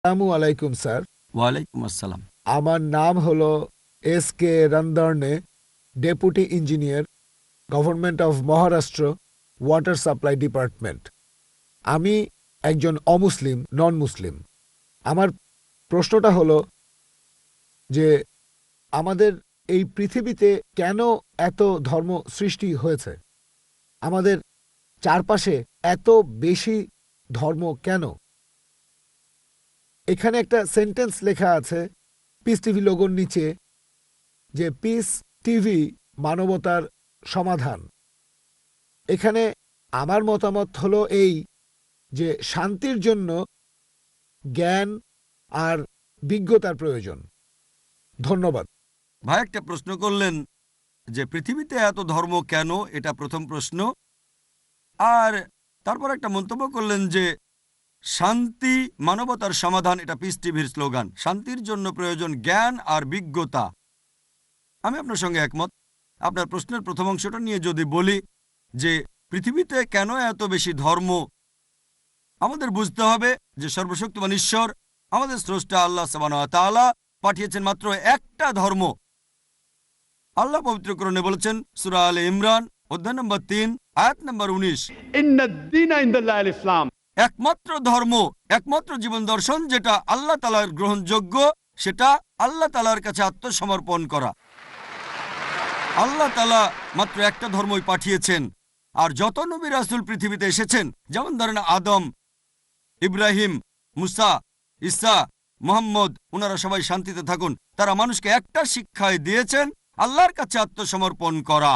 আসসালামু আলাইকুম স্যার। ওয়ালাইকুম আসসালাম। আমার নাম হলো S Randarne, deputy engineer, government of Maharashtra, water supply department. আমি একজন অমুসলিম, নন মুসলিম। আমার প্রশ্নটা হলো যে আমাদের এই পৃথিবীতে কেন এত ধর্ম সৃষ্টি হয়েছে? আমাদের চারপাশে এত বেশি ধর্ম কেন? এখানে একটা সেন্টেন্স লেখা আছে পিস টিভি লোগোর নিচে, যে পিস টিভি মানবতার সমাধান। এখানে আমার মতামত হলো এই, যে শান্তির জন্য জ্ঞান আর বিজ্ঞতার প্রয়োজন। ধন্যবাদ। ভাই একটা প্রশ্ন করলেন যে পৃথিবীতে এত ধর্ম কেন, এটা প্রথম প্রশ্ন। আর তারপর একটা মন্তব্য করলেন যে শান্তি মানবতার সমাধান, এটা পিস টিভির স্লোগান। শান্তির জন্য প্রয়োজন জ্ঞান আর বিজ্ঞতা। আমি আপনার সঙ্গে একমত। আপনার প্রশ্নের প্রথম অংশটা নিয়ে যদি বলি যে পৃথিবীতে কেন এত বেশি ধর্ম, আমাদের বুঝতে হবে যে সর্বশক্তিমান ঈশ্বর আমাদের স্রষ্টা আল্লাহ সুবহানাহু ওয়া তাআলা পাঠিয়েছেন মাত্র একটা ধর্ম। আল্লাহ পবিত্র কোরআনে বলেছেন সূরা আলে ইমরান অধ্যায় নম্বর 3 আয়াত নম্বর 19, ইন্নাদ-দীনা ইনদাল্লাহিল ইসলাম। একমাত্র ধর্ম, একমাত্র জীবন দর্শন যেটা আল্লাহ তাআলার গ্রহণযোগ্য, সেটা আল্লাহ তাআলার কাছে আত্মসমর্পণ করা। আল্লাহ তাআলা মাত্র একটা ধর্মই পাঠিয়েছেন। আর যত নবী রাসূল পৃথিবীতে এসেছেন, যেমন ধরেন আদম, ইব্রাহিম, মুসা, ঈসা, মুহাম্মদ, ওনারা সবাই শান্তিতে থাকুন। তারা মানুষকে একটা শিক্ষায় দিয়েছেন, আল্লাহর কাছে আত্মসমর্পণ করা।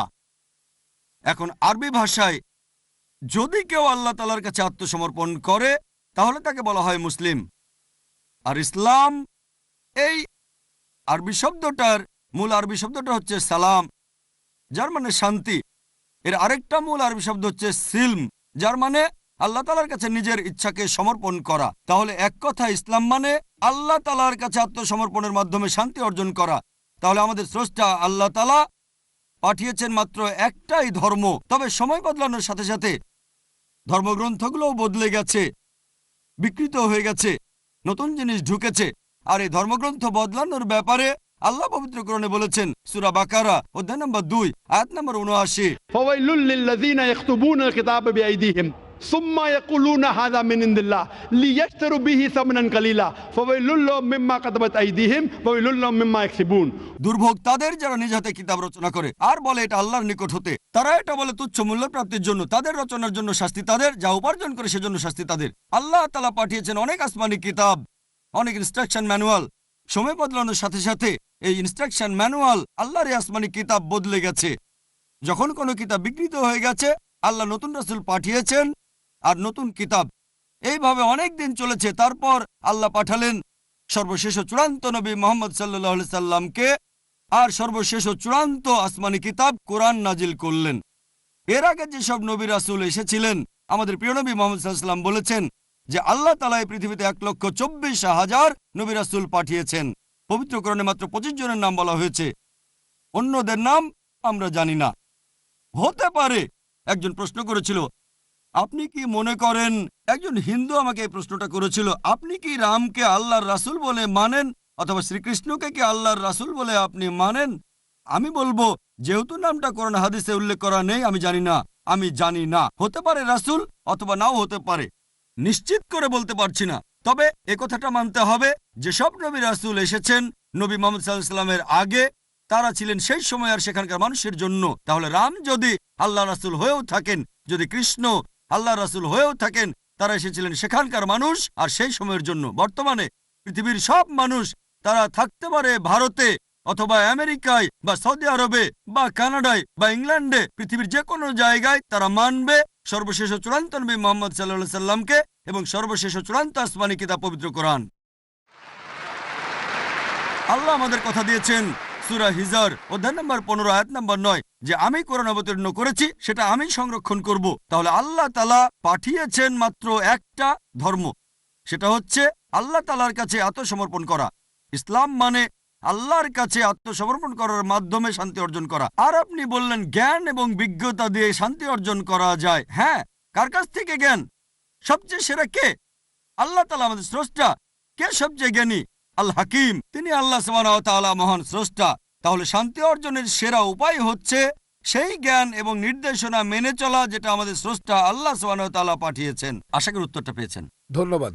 এখন আরবি ভাষায় যদি কেউ আল্লাহ তাআলার কাছে আত্মসমর্পণ করে তাহলে তাকে বলা হয় মুসলিম। আর ইসলাম, এই আরবি শব্দটার মূল আরবি শব্দটা হচ্ছে সালাম, যার মানে শান্তি। এর আরেকটা মূল আরবি শব্দ হচ্ছে সিলম, যার মানে আল্লাহ তাআলার কাছে নিজের ইচ্ছাকে সমর্পণ করা। তাহলে এক কথা ইসলাম মানে আল্লাহ তাআলার কাছে আত্মসমর্পণের মাধ্যমে শান্তি অর্জন করা। তাহলে আমাদের স্রষ্টা আল্লাহ তাআলা পাঠিয়েছেন মাত্র একটাই ধর্ম। তবে সময় বদলানোর সাথে সাথে ধর্মগ্রন্থগুলোও বদলে গেছে, বিকৃত হয়ে গেছে, নতুন জিনিস ঢুকেছে। আর এই ধর্মগ্রন্থ বদলানোর ব্যাপারে আল্লাহ পবিত্র কোরআনে বলেছেন সূরা বাকারা অধ্যায় নম্বর 2 আয়াত নম্বর 79, ফাওয়াইলুল লিল্লাযীনা ইয়াকতুবুনাল কিতাবা বিআইদিহিম সুম্মা ইয়াকুলুনা হাযা মিন ইনদিল্লাহ লিয়াশতারু বিহি সামনান কালিলা ফাওয়াইলুল লাহুম মিম্মা কাতাবাত আইদিহিম ওয়াইলুল লাহুম মিম্মা ইয়াকসিবুন। দুর্ভোগ তাদের যারা নিজ হাতে কিতাব রচনা করে আর বলে এটা আল্লাহর নিকট হতে। তারা এটা বলে তুচ্ছ মূল্য প্রাপ্তির জন্য। তাদের রচনার জন্য শাস্তি তাদের, যা উপার্জন করে সেজন্য শাস্তি তাদের। আল্লাহ তাআলা পাঠিয়েছেন অনেক আসমানি কিতাব, অনেক ইনস্ট্রাকশন ম্যানুয়াল। সময় বদলানোর সাথে সাথে এই ইনস্ট্রাকশন ম্যানুয়াল, আল্লাহর এই আসমানি কিতাব বদলে গেছে। যখন কোনো কিতাব বিকৃত হয়ে গেছে, আল্লাহ নতুন রাসূল পাঠিয়েছেন আর নতুন কিতাব। এইভাবে অনেক দিন চলেছে। তারপর আল্লাহ পাঠালেন সর্বশেষ ও চূড়ান্ত নবী মুহাম্মদ সাল্লাল্লাহু আলাইহি সাল্লামকে, আর সর্বশেষ ও চূড়ান্ত আসমানি কিতাব কোরআন নাজিল করলেন। এর আগে যেসব নবী রাসূল এসেছিলেন, আমাদের প্রিয় নবী মুহাম্মদ সাল্লাল্লাহু আলাইহি সাল্লাম বলেছেন যে আল্লাহ তাআলা এই পৃথিবীতে 1,24,000 নবী রাসূল পাঠিয়েছেন। পবিত্র কোরআনে মাত্র 25 জনের নাম বলা হয়েছে, অন্যদের নাম আমরা জানি না। হতে পারে একজন প্রশ্ন করেছিল, আপনি কি মনে করেন, একজন হিন্দু আমাকে এই প্রশ্নটা করেছিল, আপনি কি রামকে আল্লাহর রাসূল বলে মানেন, অথবা শ্রীকৃষ্ণকে কি আল্লাহর রাসূল বলে আপনি মানেন? আমি বলবো, যেহেতু নামটা কোরআন হাদিসে উল্লেখ করা নেই, আমি জানি না। হতে পারে রাসূল, অথবা নাও হতে পারে, নিশ্চিত করে বলতে পারছি না। তবে একথাটা মানতে হবে, যেসব নবী রাসূল এসেছেন নবী মুহাম্মদ সাল্লাল্লাহু আলাইহি সাল্লামের আগে, তারা ছিলেন সেই সময় আর সেখানকার মানুষের জন্য। তাহলে রাম যদি আল্লাহ রাসূল হয়েও থাকেন, যদি কৃষ্ণ আল্লাহ রাসূল হয়েও থাকেন, তারা এসেছিলেন সেখানকার মানুষ আর সেই সময়ের জন্য। বর্তমানে পৃথিবীর সব মানুষ, তারা থাকতে পারে ভারতে অথবা আমেরিকায় বা সৌদি আরবে বা কানাডায় বা ইংল্যান্ডে, পৃথিবীর যে কোনো জায়গায় তারা মানবে সর্বশেষ ও চূড়ান্ত নবী মুহাম্মদ সাল্লাল্লাহু আলাইহি সাল্লামকে এবং সর্বশেষ ও চূড়ান্ত আসমানি কিতাব পবিত্র কোরআন। আল্লাহ আমাদের কথা দিয়েছেন সূরা হিজর অধ্যায় নম্বর 15 আয়াত নম্বর 9, যে আমি কোরআন অবতীর্ণ করেছি, সেটা আমি সংরক্ষণ করব। তাহলে আল্লাহ তাআলা পাঠিয়েছেন মাত্র একটা ধর্ম, সেটা হচ্ছে আল্লাহ তাআলার কাছে আত্মসমর্পণ করা। ইসলাম মানে আল্লাহর কাছে আত্মসমর্পণ করার মাধ্যমে শান্তি অর্জন করা। আর আপনি বললেন জ্ঞান এবং বিজ্ঞতা দিয়ে শান্তি অর্জন করা যায়। হ্যাঁ, কার কাছ থেকে জ্ঞান? সবচেয়ে সেরা কে? আল্লাহ তাআলা, আমাদের স্রষ্টা। কে সবচেয়ে জ্ঞানী? আল হাকিম, তিনি আল্লাহ সুবহানাহু ওয়া তাআলা মহান স্রষ্টা। তাহলে শান্তি অর্জনের সেরা উপায় হচ্ছে সেই জ্ঞান এবং নির্দেশনা মেনে চলা যেটা আমাদের স্রষ্টা আল্লাহ সুবহানাহু ওয়া তাআলা পাঠিয়েছেন। আশা করি উত্তরটা পেয়েছেন। ধন্যবাদ।